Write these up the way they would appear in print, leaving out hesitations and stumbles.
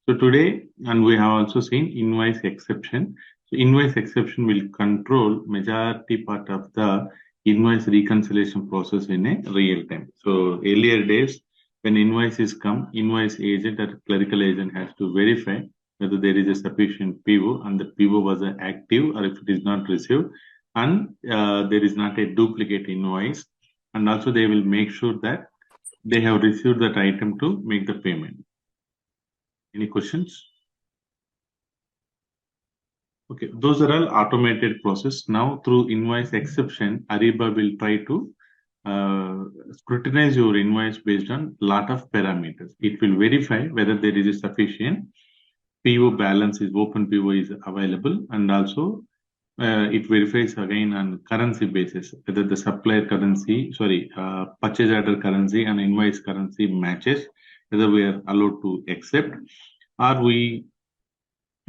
So today, and we have also seen invoice exception. So invoice exception will control majority part of the invoice reconciliation process in a real time. So earlier days, when invoices come, invoice agent or clerical agent has to verify whether there is a sufficient PO and the PO was active or if it is not received, and there is not a duplicate invoice. And also they will make sure that they have received that item to make the payment. Any questions? Okay, those are all automated process. Now through invoice exception, Ariba will try to scrutinize your invoice based on lot of parameters. It will verify whether there is a sufficient PO balance is open PO is available, and also it verifies again on currency basis whether the supplier currency, purchase order currency and invoice currency matches, whether we are allowed to accept, or we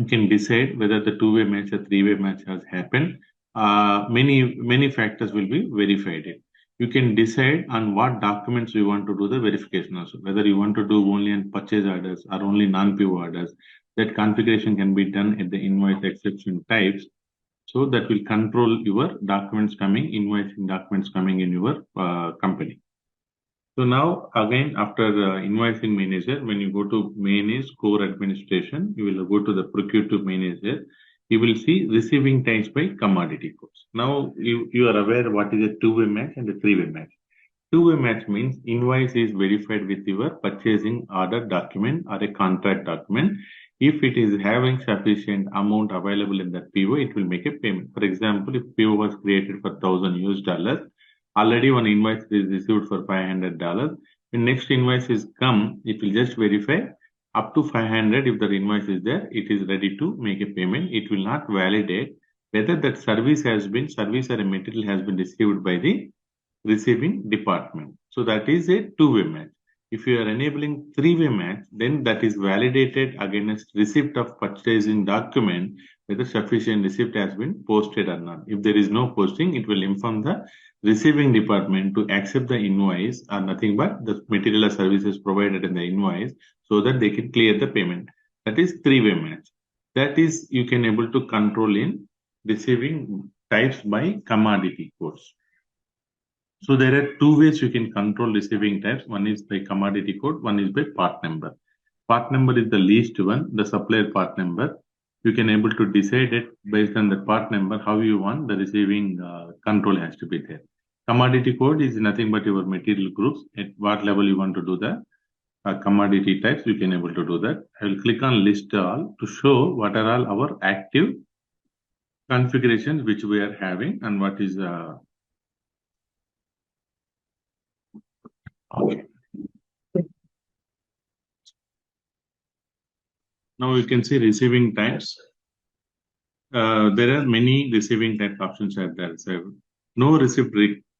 can decide whether the two-way match or three-way match has happened. Many factors will be verified. You can decide on what documents you want to do the verification also, whether you want to do only on purchase orders or only non-PO orders. That configuration can be done at the invoice exception types. So that will control your documents coming, invoicing documents coming in your company. So now again, after invoicing manager, when you go to manage core administration, you will go to the procure to manager. You will see receiving types by commodity codes. Now you are aware what is a two-way match and a three-way match. Two-way match means invoice is verified with your purchasing order document or a contract document. If it is having sufficient amount available in that PO, it will make a payment. For example, if PO was created for $1,000, already one invoice is received for $500. When next invoice is come, it will just verify up to 500. If the invoice is there, it is ready to make a payment. It will not validate whether that service or a material has been received by the receiving department. So that is a two-way match. If you are enabling three-way match, then that is validated against receipt of purchasing document, whether sufficient receipt has been posted or not. If there is no posting, it will inform the receiving department to accept the invoice or nothing but the material or services provided in the invoice so that they can clear the payment. That is three-way match. That is you can able to control in receiving types by commodity codes. So there are two ways you can control receiving types. One is by commodity code, one is by part number. Part number is the least one, the supplier part number. You can able to decide it based on the part number, how you want the receiving control has to be there. Commodity code is nothing but your material groups. At what level you want to do the commodity types, you can able to do that. I will click on list all to show what are all our active configurations which we are having and what is okay. Now you can see receiving types. There are many receiving type options are there. So no receipt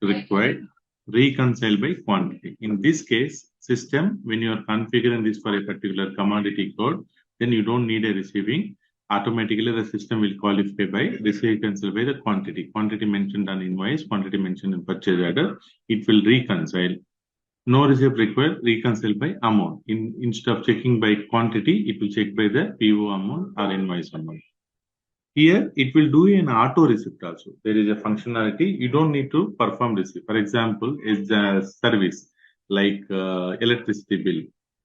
required, reconcile by quantity. In this case, system, when you are configuring this for a particular commodity code, then you don't need a receiving. Automatically, the system will qualify by reconcile by the quantity. Quantity mentioned on invoice, quantity mentioned in purchase order, it will reconcile. No receipt required, reconcile by amount. Instead of checking by quantity, it will check by the PO amount or invoice amount. Here, it will do an auto receipt also. There is a functionality. You don't need to perform receipt. For example, is a service like electricity bill.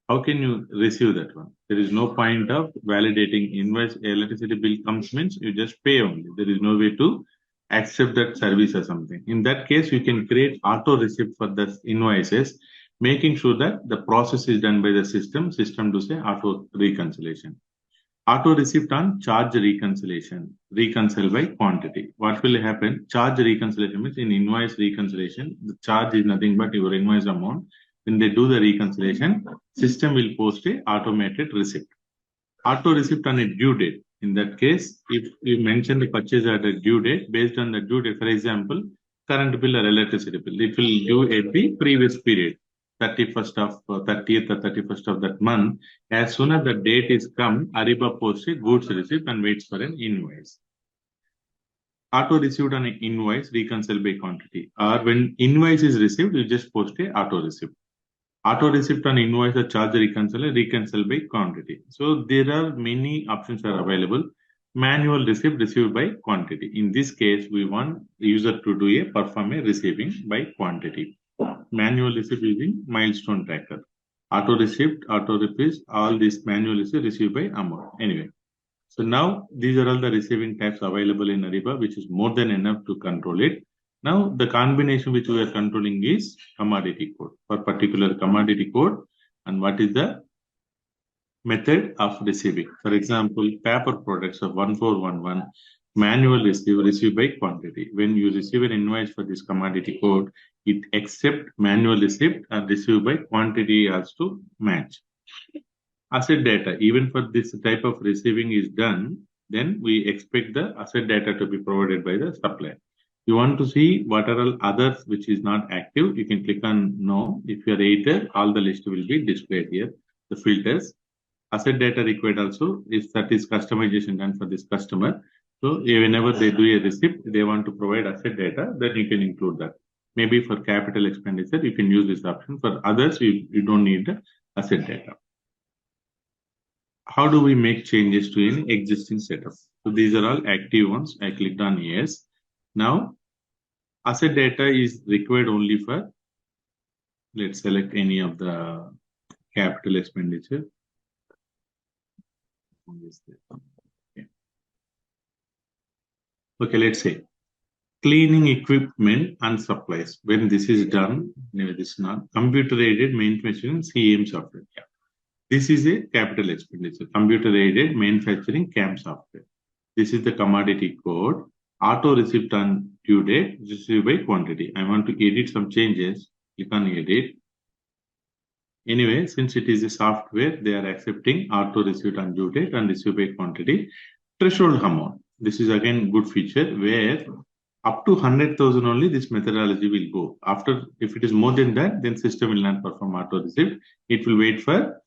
How can you receive that one? There is no point of validating invoice. Electricity bill comes means you just pay only. There is no way to accept that service or something. In that case, you can create auto receipt for the invoices, making sure that the process is done by the system. System to say auto reconciliation. Auto receipt on charge reconciliation, reconcile by quantity. What will happen? Charge reconciliation means in invoice reconciliation, the charge is nothing but your invoice amount. When they do the reconciliation, system will post a automated receipt. Auto receipt on a due date. In that case, if you mention the purchase order due date, based on the due date, for example, current bill or electricity bill, it will due at the previous period. 30th or 31st of that month. As soon as the date is come, Ariba posts a goods receipt and waits for an invoice. Auto received on an invoice, reconcile by quantity. Or when invoice is received, you just post a auto receipt. Auto receipt on invoice or charge reconcile by quantity. So there are many options are available. Manual receipt received by quantity. In this case, we want the user to do perform a receiving by quantity. Manual receipt using milestone tracker. Auto receipt, auto repeats, all these manual receipt received by amount. Anyway, so now these are all the receiving types available in Ariba, which is more than enough to control it. Now the combination which we are controlling is commodity code for particular commodity code and what is the method of receiving. For example, paper products of 1411 manual received by quantity. When you receive an invoice for this commodity code, it accept manual receipt and received by quantity has to match. Asset data, even for this type of receiving is done, then we expect the asset data to be provided by the supplier. You want to see what are all others which is not active, you can click on no. If you are either, all the list will be displayed here. The filters, asset data required also, if that is customization done for this customer. So whenever they do a receipt, they want to provide asset data, then you can include that. Maybe for capital expenditure, you can use this option. For others, you don't need the asset data. How do we make changes to an existing setup? So these are all active ones. I clicked on yes. Now, asset data is required only for, let's select any of the capital expenditure. Okay, let's say cleaning equipment and supplies. When this is done, maybe this is not computer aided manufacturing CM software. Yeah. This is a capital expenditure, computer aided manufacturing CAM software. This is the commodity code, auto receipt on due date, received by quantity. I want to edit some changes, click on edit. Anyway, since it is a software, they are accepting auto receipt on due date and received by quantity. Threshold amount. This is again good feature where up to 100,000 only this methodology will go. After, if it is more than that, then system will not perform auto receipt. It will wait for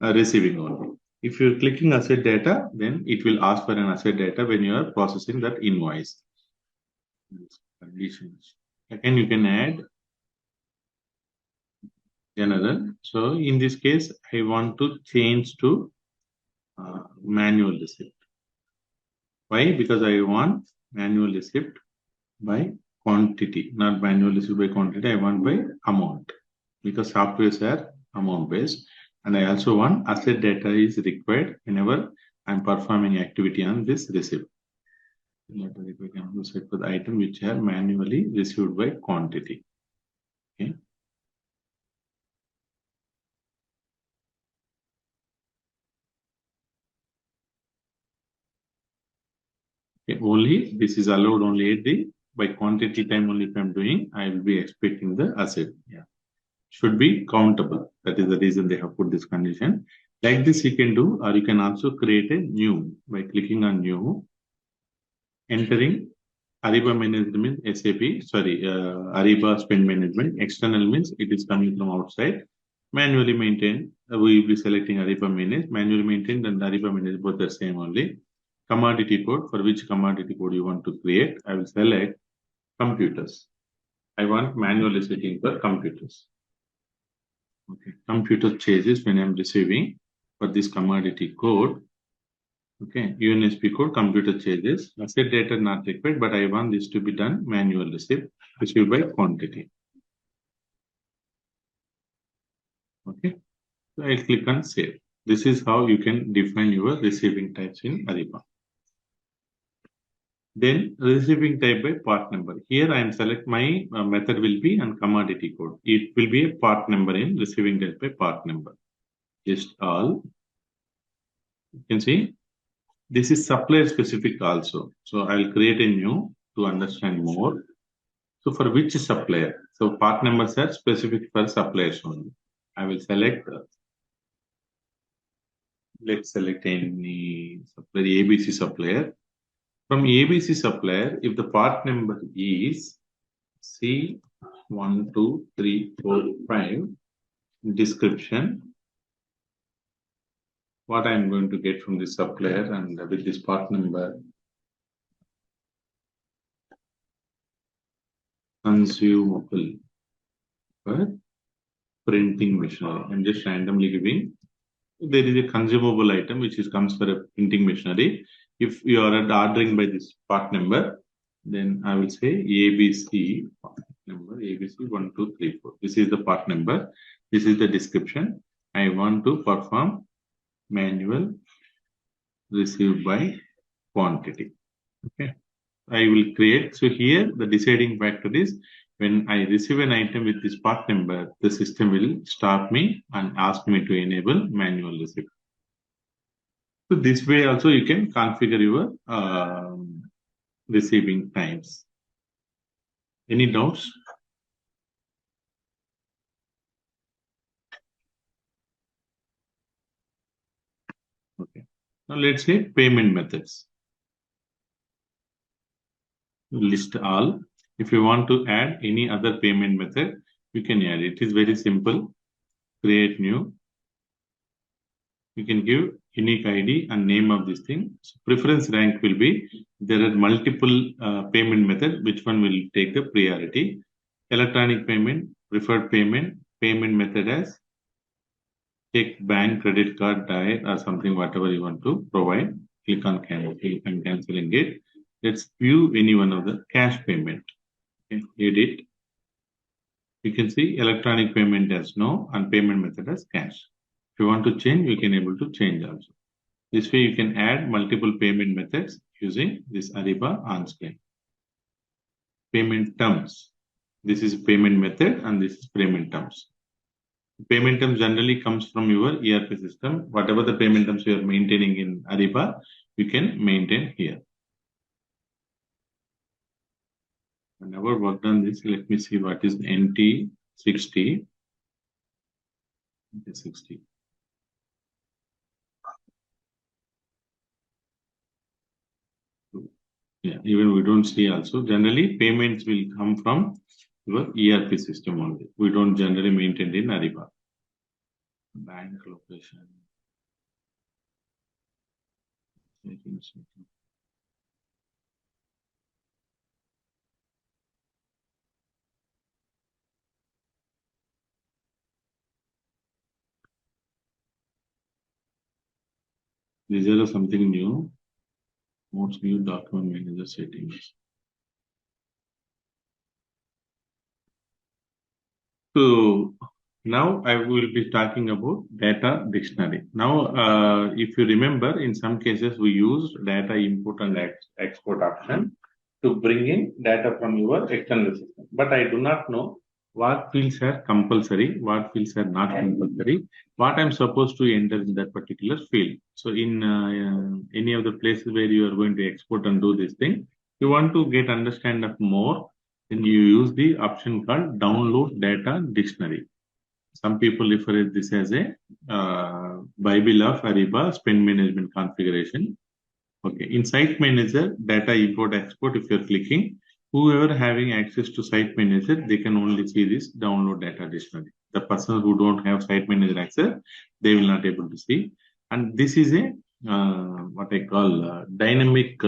receiving only. If you're clicking asset data, then it will ask for an asset data when you are processing that invoice. Conditions. Again, you can add another. So in this case, I want to change to manual receipt. Why? Because I want manual receipt by quantity, not manual receipt by quantity. I want by amount because softwares are amount based. And I also want asset data is required whenever I'm performing activity on this receipt. We can set for the item which are manually received by quantity. Okay. Okay. Only this is allowed only at the by quantity time only if I'm doing, I will be expecting the asset. Yeah. Should be countable. That is the reason they have put this condition. Like this you can do, or you can also create a new by clicking on new, entering Ariba management SAP, Ariba spend management. External means it is coming from outside. Manually maintained, we will be selecting Ariba manage. Manually maintained and Ariba manage both the same only. Commodity code, for which commodity code you want to create, I will select computers. I want manually setting for computers. Okay, computer changes when I'm receiving for this commodity code. Okay, UNSP code, computer changes. Asset data not required, but I want this to be done manual received by quantity. Okay, so I'll click on save. This is how you can define your receiving types in Ariba. Then receiving type by part number. Here I am select my method will be on commodity code. It will be a part number in receiving type by part number. Just all. You can see this is supplier specific also. So I'll create a new to understand more. So for which supplier? So part numbers are specific for suppliers only. I will select, let's select any supplier, ABC supplier. From ABC supplier, if the part number is C1234 description, what I'm going to get from this supplier and with this part number, consumable. printing machinery. I'm just randomly giving. There is a consumable item which comes for a printing machinery. If you are ordering by this part number, then I will say ABC part number ABC 1234. This is the part number. This is the description. I want to perform manual received by quantity. Okay. I will create. So here the deciding factor is when I receive an item with this part number, the system will stop me and ask me to enable manual receipt. So this way also you can configure your receiving times. Any doubts? Okay. Now let's say payment methods. List all. If you want to add any other payment method, you can add. It is very simple. Create new. You can give unique ID and name of this thing. So preference rank will be there are multiple payment methods. Which one will take the priority? Electronic payment, preferred payment, payment method as check, bank, credit card, direct, or something, whatever you want to provide. Click on cancel and canceling it. Let's view any one of the cash payment. Okay. Edit. You can see electronic payment as no and payment method as cash. If you want to change, you can able to change also. This way you can add multiple payment methods using this Ariba on screen. Payment terms. This is payment method and this is payment terms. Payment terms generally comes from your ERP system. Whatever the payment terms you are maintaining in Ariba, you can maintain here. I never worked on this. Let me see what is NT60. NT60. Yeah, even we don't see also. Generally, payments will come from your ERP system only. We don't generally maintain in Ariba. Bank location. These are something new. What's new document manager settings? So now I will be talking about data dictionary. Now, if you remember, in some cases we use data input and export option to bring in data from your external system. But I do not know what fields are compulsory, what fields are not compulsory, what I'm supposed to enter in that particular field. So in any of the places where you are going to export and do this thing, you want to get understand of more, then you use the option called download data dictionary. Some people refer to this as a Bible of Ariba spend management configuration. Okay, in Site Manager, data import export, if you're clicking, whoever having access to Site Manager, they can only see this download data dictionary. The person who don't have Site Manager access, they will not able to see. And this is a what I call dynamic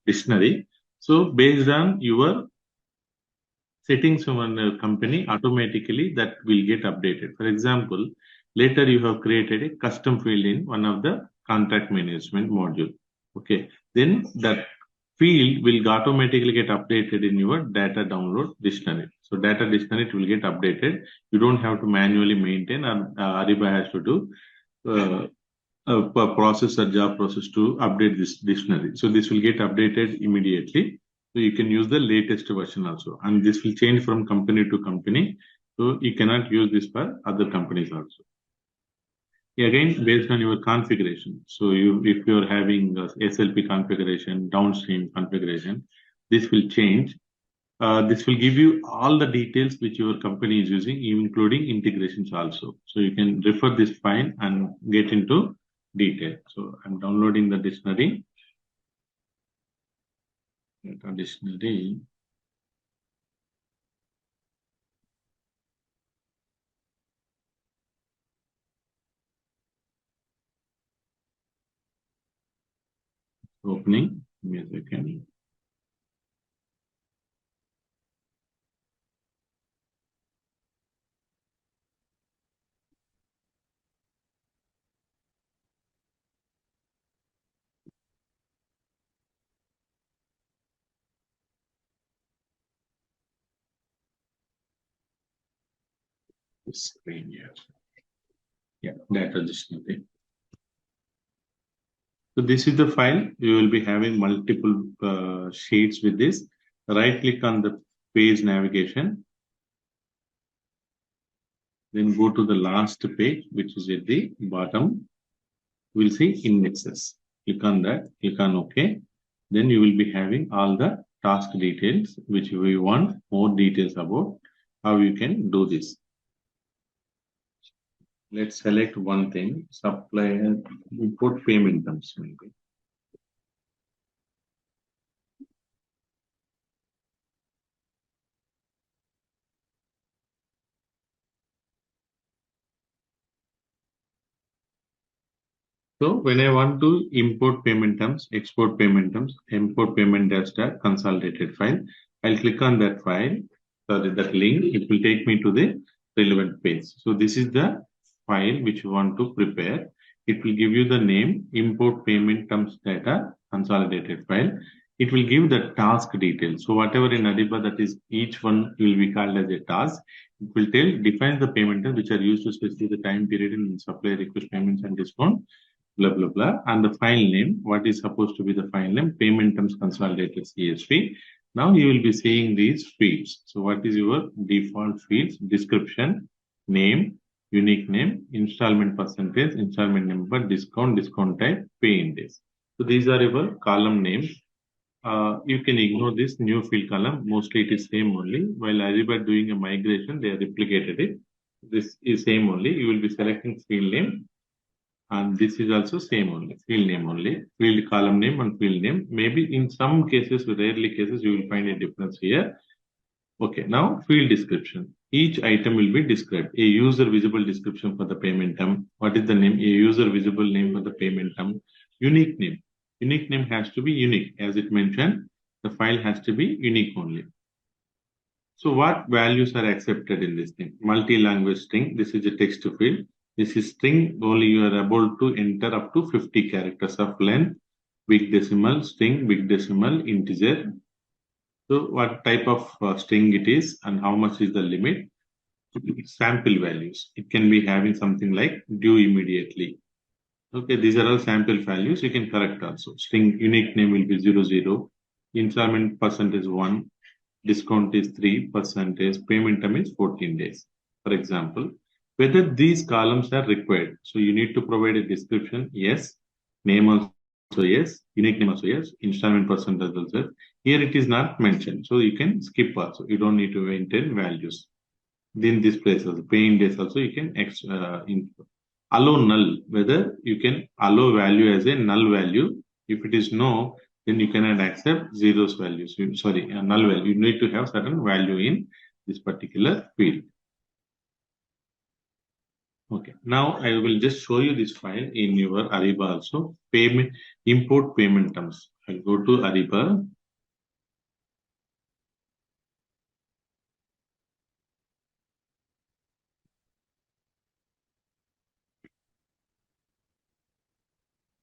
dictionary. So based on your settings from a company, automatically that will get updated. For example, later you have created a custom field in one of the contract management module. Okay, then that field will automatically get updated in your data download dictionary. So data dictionary it will get updated. You don't have to manually maintain, and Ariba has to do a process or job process to update this dictionary. So this will get updated immediately. So you can use the latest version also, and this will change from company to company. So you cannot use this for other companies also. Again, based on your configuration. So if you're having SLP configuration, downstream configuration, this will change. This will give you all the details which your company is using, including integrations also. So you can refer this file and get into detail. So I'm downloading the dictionary. Dictionary. Opening. Yes, I can. screen here. Yeah, data dictionary. So this is the file. You will be having multiple sheets with this. Right click on the page navigation. Then go to the last page, which is at the bottom. We'll see indexes. Click on that, click on OK. Then you will be having all the task details, which we want more details about how you can do this. Let's select one thing, supplier import payment terms maybe. So when I want to import payment terms, export payment terms, import payment as a consolidated file, I'll click on that file, sorry, that link. It will take me to the relevant page. So this is the file which you want to prepare. It will give you the name, import payment terms data, consolidated file. It will give the task details. So whatever in Ariba, that is each one will be called as a task. It will define the payment terms which are used to specify the time period in supplier request payments and discount, blah, blah, blah. And the file name, what is supposed to be the file name, payment terms consolidated CSV. Now you will be seeing these fields. So what is your default fields? Description, name, unique name, installment percentage, installment number, discount, discount type, pay in days. So these are your column names. You can ignore this new field column. Mostly it is same only. While Ariba doing a migration, they have replicated it. This is same only. You will be selecting field name. And this is also same only, field name only, field column name and field name. Maybe in some cases, rarely cases, you will find a difference here. Okay, now field description. Each item will be described. A user visible description for the payment term. What is the name? A user visible name for the payment term. Unique name. Unique name has to be unique. As it mentioned, the file has to be unique only. So what values are accepted in this thing? Multi-language string. This is a text field. This is string, only you are able to enter up to 50 characters of length, big decimal, string, big decimal, integer. So what type of string it is and how much is the limit? Sample values. It can be having something like due immediately. Okay, these are all sample values. You can correct also. String unique name will be 00. Installment percentage 1. Discount is 3%. Payment term is 14 days. For example, whether these columns are required. So you need to provide a description, yes. Name also yes. Unique name also yes. Installment percentage also. Here it is not mentioned. So you can skip also. You don't need to maintain values. Then this place also, paying days also you can allow null. Whether you can allow value as a null value. If it is no, then you cannot accept zeros values. Sorry, a null value. You need to have certain value in this particular field. Okay, now I will just show you this file in your Ariba also. Payment, import payment terms. I'll go to Ariba.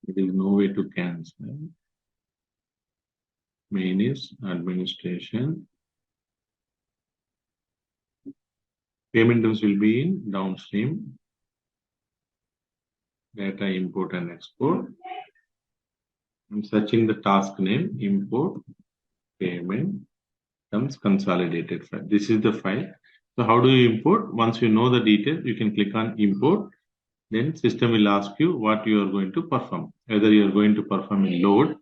There is no way to cancel. Main is administration. Payment terms will be in downstream. Data import and export. I'm searching the task name, import payment terms consolidated file. This is the file. So how do you import? Once you know the details, you can click on import. Then system will ask you what you are going to perform. Whether you are going to perform a load,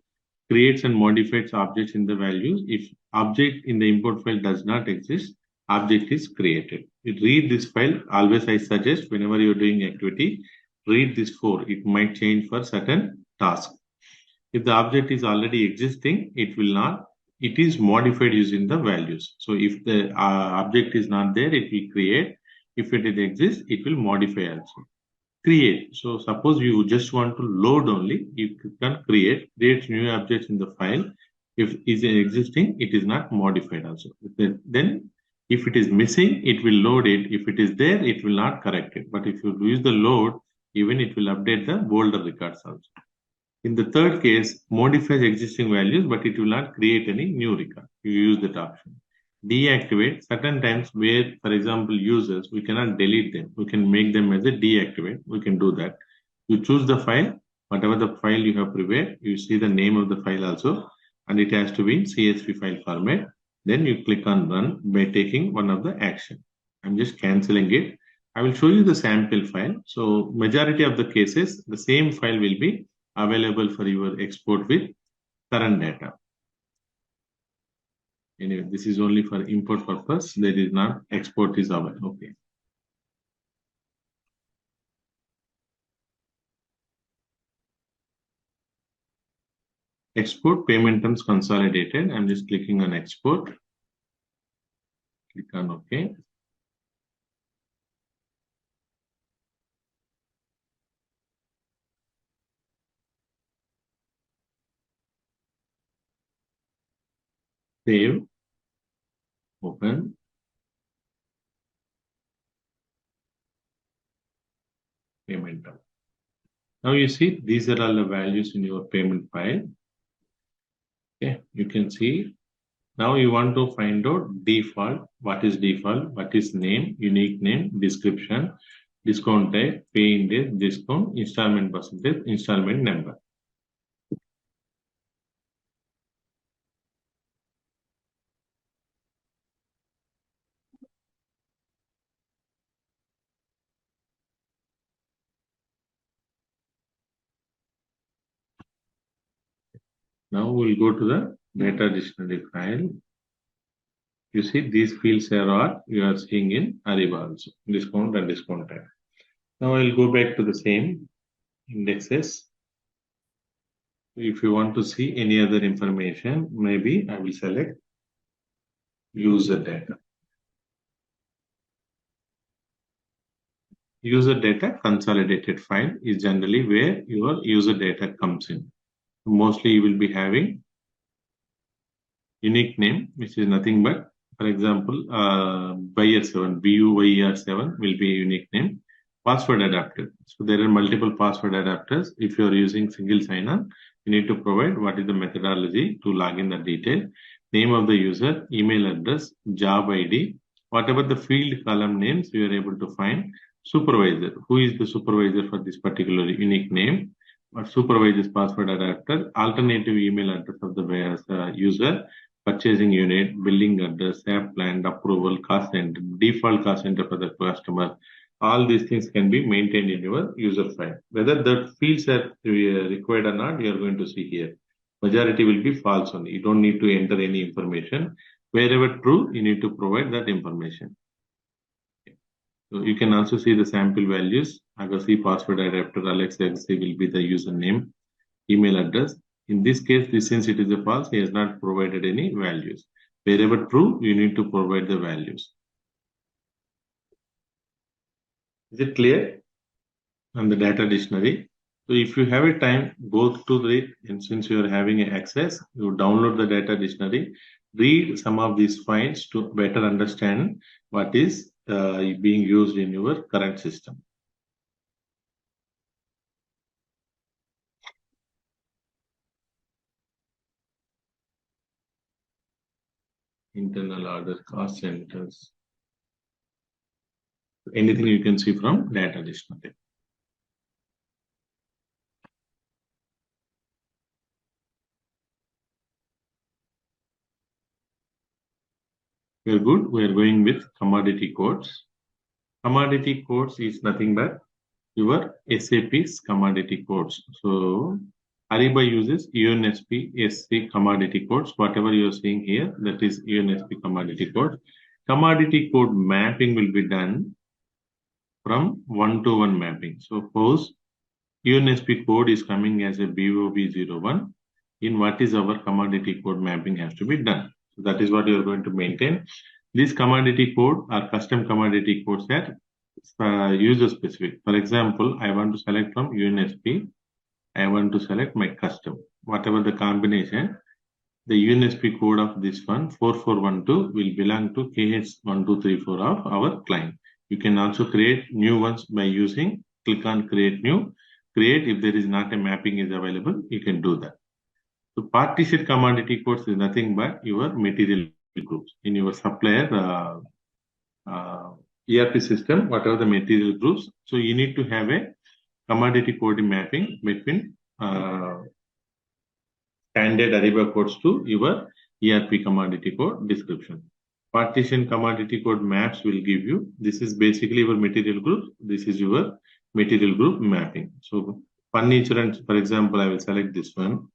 creates and modifies objects in the values. If object in the import file does not exist, object is created. You read this file. Always I suggest whenever you're doing activity, read this for. It might change for certain task. If the object is already existing, it will not. It is modified using the values. So if the object is not there, it will create. If it exists, it will modify also. Create. So suppose you just want to load only, you can create new objects in the file. If it is existing, it is not modified also. Then if it is missing, it will load it. If it is there, it will not correct it. But if you use the load, even it will update the bolder records also. In the third case, modifies existing values, but it will not create any new record. You use that option. deactivate certain times where, for example, users, we cannot delete them. We can make them as a deactivate. We can do that. You choose the file, whatever the file you have prepared, you see the name of the file also, and it has to be in CSV file format. Then you click on run by taking one of the action. I'm just canceling it. I will show you the sample file. So majority of the cases, the same file will be available for your export with current data. Anyway, this is only for import purpose. There is not export is available. Okay. Export payment terms consolidated. I'm just clicking on export. Click on OK. Save. Open. Payment term. Now you see these are all the values in your payment file. Okay, you can see. Now you want to find out default. What is default? What is name, unique name, description, discount type, pay-in date, discount, installment percentage, installment number. Now we'll go to the data dictionary file. You see these fields are you are seeing in Ariba also, discount and discount type. Now I'll go back to the same indexes. If you want to see any other information, maybe I will select user data. User data consolidated file is generally where your user data comes in. Mostly you will be having unique name, which is nothing but, for example, buyer 7, BUYR7 will be a unique name. Password adapter. So there are multiple password adapters. If you are using single sign-on, you need to provide what is the methodology to log in the detail, name of the user, email address, job ID, whatever the field column names you are able to find. Supervisor, who is the supervisor for this particular unique name, or supervisor's password adapter, alternative email address of the user, purchasing unit, billing address, SAP plan, approval, cost center, default cost center for the customer. All these things can be maintained in your user file. Whether the fields are required or not, you are going to see here. Majority will be false only. You don't need to enter any information. Wherever true, you need to provide that information. So you can also see the sample values. Agassi password adapter, Alex Agassi will be the username, email address. In this case, since it is a false, he has not provided any values. Wherever true, you need to provide the values. Is it clear? On the data dictionary. So if you have a time, go to it, and since you are having access, you download the data dictionary, read some of these files to better understand what is being used in your current system. Internal order, cost centers. Anything you can see from data dictionary. We are good. We are going with commodity codes. Commodity codes is nothing but your SAP's commodity codes. So Ariba uses UNSP SC commodity codes. Whatever you are seeing here, that is UNSP commodity code. Commodity code mapping will be done from one-to-one mapping. So suppose UNSP code is coming as a BOB01. In what is our commodity code mapping has to be done. So that is what you are going to maintain. This commodity code or custom commodity codes are user specific. For example, I want to select from UNSP. I want to select my custom. Whatever the combination, the UNSP code of this one, 4412, will belong to KH1234 of our client. You can also create new ones by using, click on create new. Create, if there is not a mapping is available, you can do that. So party set commodity codes is nothing but your material groups in your supplier ERP system, whatever the material groups. So you need to have a commodity code mapping between standard Ariba codes to your ERP commodity code description. Partition commodity code maps will give you, this is basically your material group. This is your material group mapping. So furniture, and for example, I will select this one.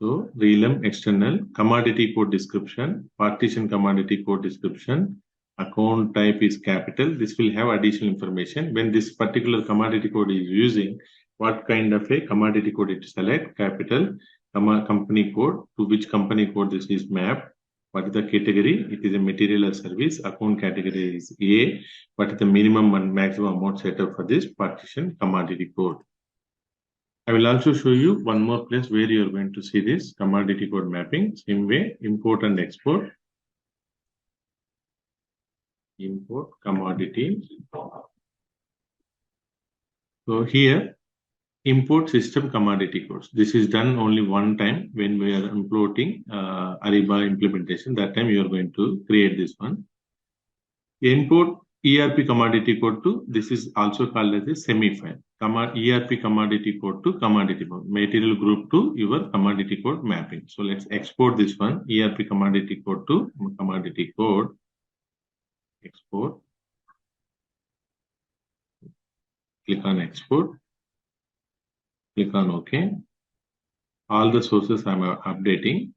So realm external commodity code description, partition commodity code description, account type is capital. This will have additional information. When this particular commodity code is using, what kind of a commodity code it select, capital, company code, to which company code this is mapped, what is the category, it is a material or service, account category is A, what is the minimum and maximum amount set up for this partition commodity code. I will also show you one more place where you are going to see this commodity code mapping. Same way, import and export. Import commodity. So here, import system commodity codes. This is done only one time when we are importing Ariba implementation. That time you are going to create this one. Import ERP commodity code to, this is also called as a semi-file. ERP commodity code to commodity code. Material group to your commodity code mapping. So let's export this one, ERP commodity code to commodity code. Export. Click on export. Click on OK. All the sources I'm updating.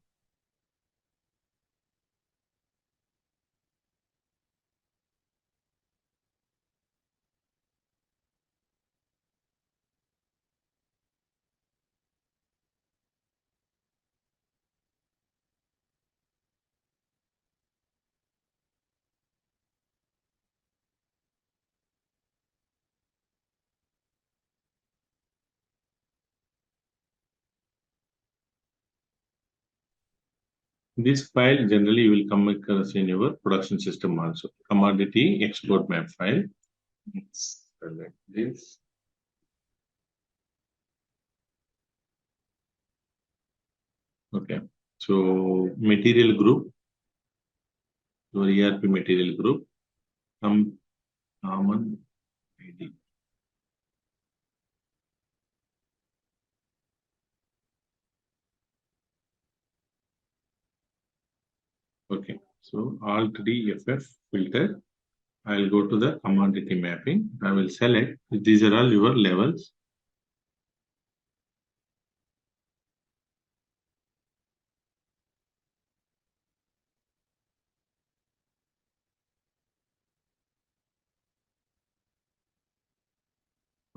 This file generally will come across in your production system also. Commodity export map file. Let's select this. Okay. So material group, your ERP material group, common ID. Okay. So Alt D FF filter. I'll go to the commodity mapping. I will select, these are all your levels.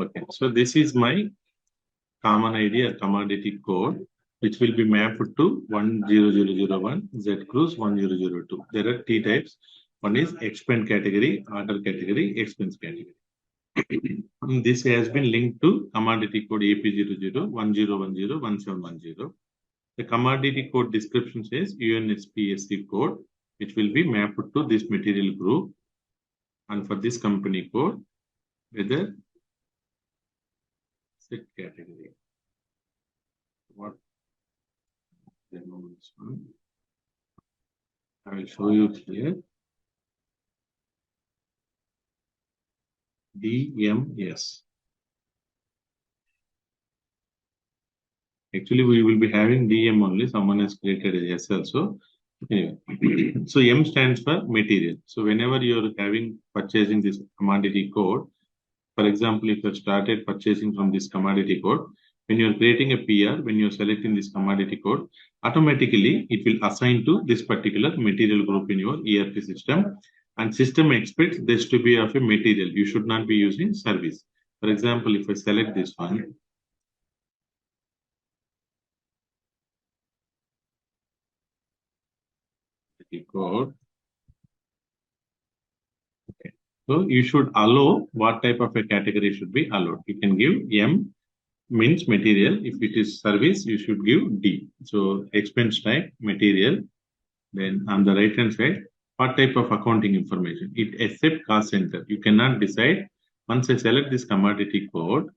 Okay, so this is my common ID or commodity code, which will be mapped to 10001, Z cruise 1002. There are T types. One is expense category, order category, expense category. This has been linked to commodity code AP00 1010 1710. The commodity code description says UNSPSC code, which will be mapped to this material group. And for this company code, whether set category. What? I will show you here. DMS. Actually, we will be having DM only. Someone has created a S also. Anyway. So M stands for material. So whenever you are having purchasing this commodity code, for example, if you have started purchasing from this commodity code, when you are creating a PR, when you are selecting this commodity code, automatically it will assign to this particular material group in your ERP system. And system expects this to be of a material. You should not be using service. For example, if I select this one, code. Okay. So you should allow what type of a category should be allowed. You can give M means material. If it is service, you should give D. So expense type material. Then on the right hand side, what type of accounting information? It accept cost center. You cannot decide. Once I select this commodity code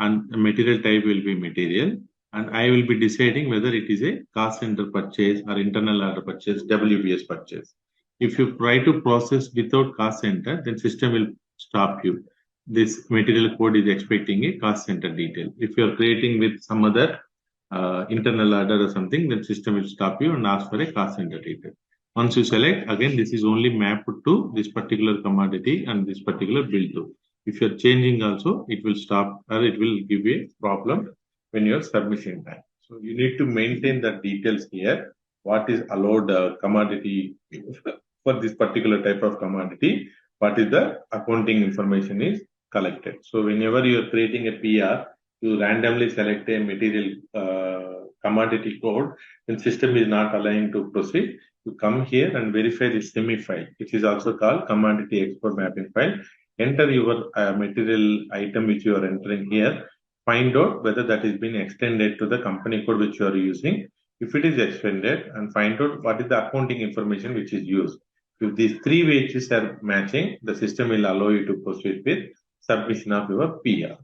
and the material type will be material, and I will be deciding whether it is a cost center purchase or internal order purchase, WBS purchase. If you try to process without cost center, then system will stop you. This material code is expecting a cost center detail. If you are creating with some other internal order or something, then system will stop you and ask for a cost center detail. Once you select, again, this is only mapped to this particular commodity and this particular bill too. If you're changing also, it will stop or it will give a problem when you're submission time. So you need to maintain the details here. What is allowed commodity for this particular type of commodity? What is the accounting information is collected. So whenever you're creating a PR, you randomly select a material commodity code, then system is not allowing to proceed. You come here and verify the SEMI file, which is also called commodity export mapping file. Enter your material item which you are entering here. Find out whether that has been extended to the company code which you are using. If it is extended, and find out what is the accounting information which is used. If these three wages are matching, the system will allow you to proceed with submission of your PR.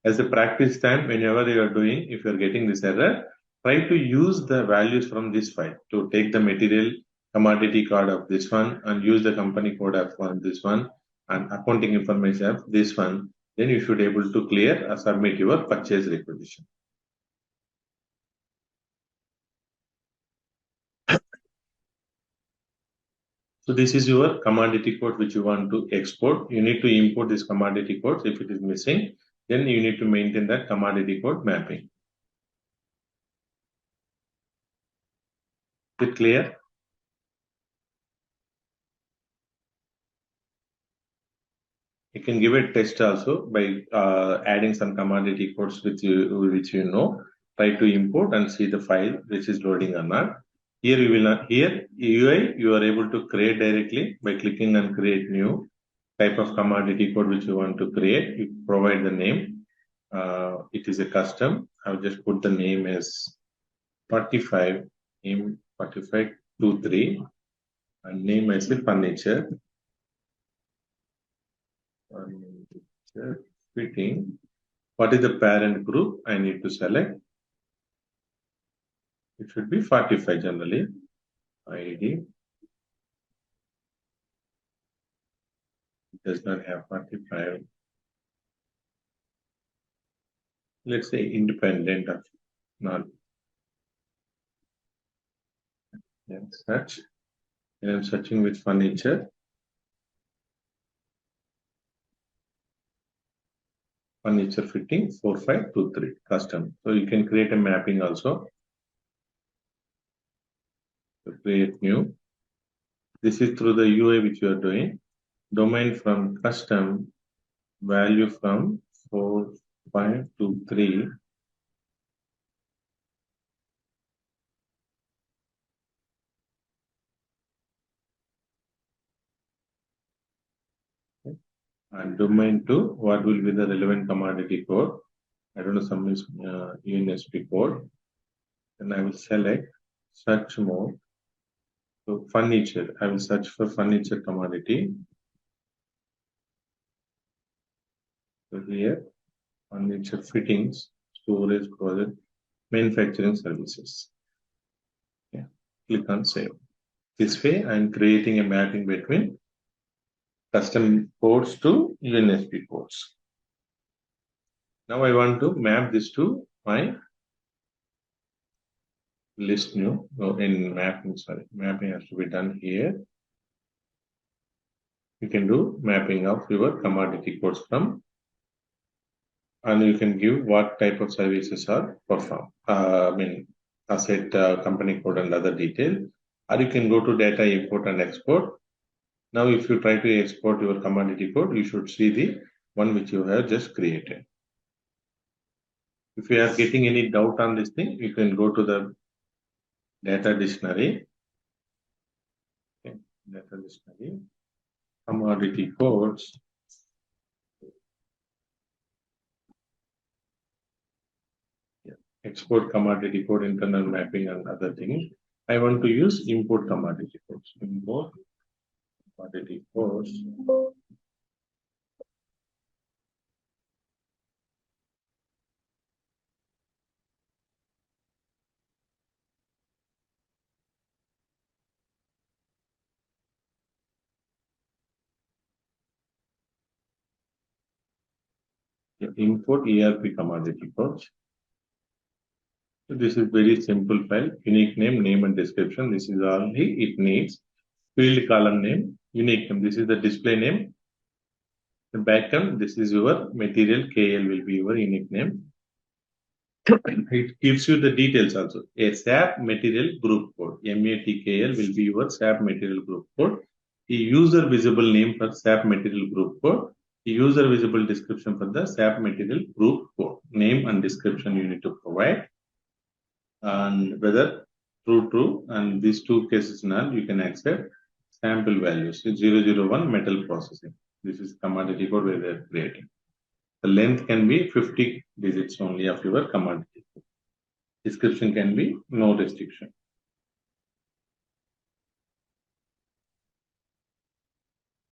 As a practice time, whenever you are doing, if you are getting this error, try to use the values from this file to take the material commodity code of this one and use the company code of this one and accounting information of this one. Then you should be able to clear or submit your purchase requisition. So this is your commodity code which you want to export. You need to import this commodity code. If it is missing, then you need to maintain that commodity code mapping. Is it clear? You can give a test also by adding some commodity codes which you know. Try to import and see the file which is loading or not. Here you will not. Here UI you are able to create directly by clicking on create new type of commodity code which you want to create. You provide the name. It is a custom. I'll just put the name as 45 name 4523 and name as the furniture. Fitting. What is the parent group? I need to select. It should be 45 generally. ID. It does not have 45. Let's say independent of not. Then search. And I'm searching with furniture. Furniture fitting 4523 custom. So you can create a mapping also. So create new. This is through the UI which you are doing. Domain from custom, value from 4523. And domain to what will be the relevant commodity code. I don't know, some is UNSP code. Then I will select search mode. So furniture, I will search for furniture commodity. So here, furniture fittings, storage, closet, manufacturing services. Yeah. Click on save. This way, I am creating a mapping between custom codes to UNSP codes. Now I want to map this to my list new. In mapping, mapping has to be done here. You can do mapping of your commodity codes from, and you can give what type of services are performed. Asset, company code and other detail. Or you can go to data import and export. Now, if you try to export your commodity code, you should see the one which you have just created. If you are getting any doubt on this thing, you can go to the data dictionary. Okay, data dictionary, commodity codes. Yeah. Export commodity code, internal mapping and other things. I want to use import commodity codes. Import commodity codes. Import ERP commodity codes. So this is very simple file. Unique name, name and description. This is all it needs. Field column name, unique name. This is the display name. The backend, this is your material. KL will be your unique name. It gives you the details also. A SAP material group code. MATKL will be your SAP material group code. The user visible name for SAP material group code. The user visible description for the SAP material group code. Name and description you need to provide. And whether true, and these two cases null, you can accept sample values. 001 metal processing. This is commodity code where they are creating. The length can be 50 digits only of your commodity. Description can be no restriction.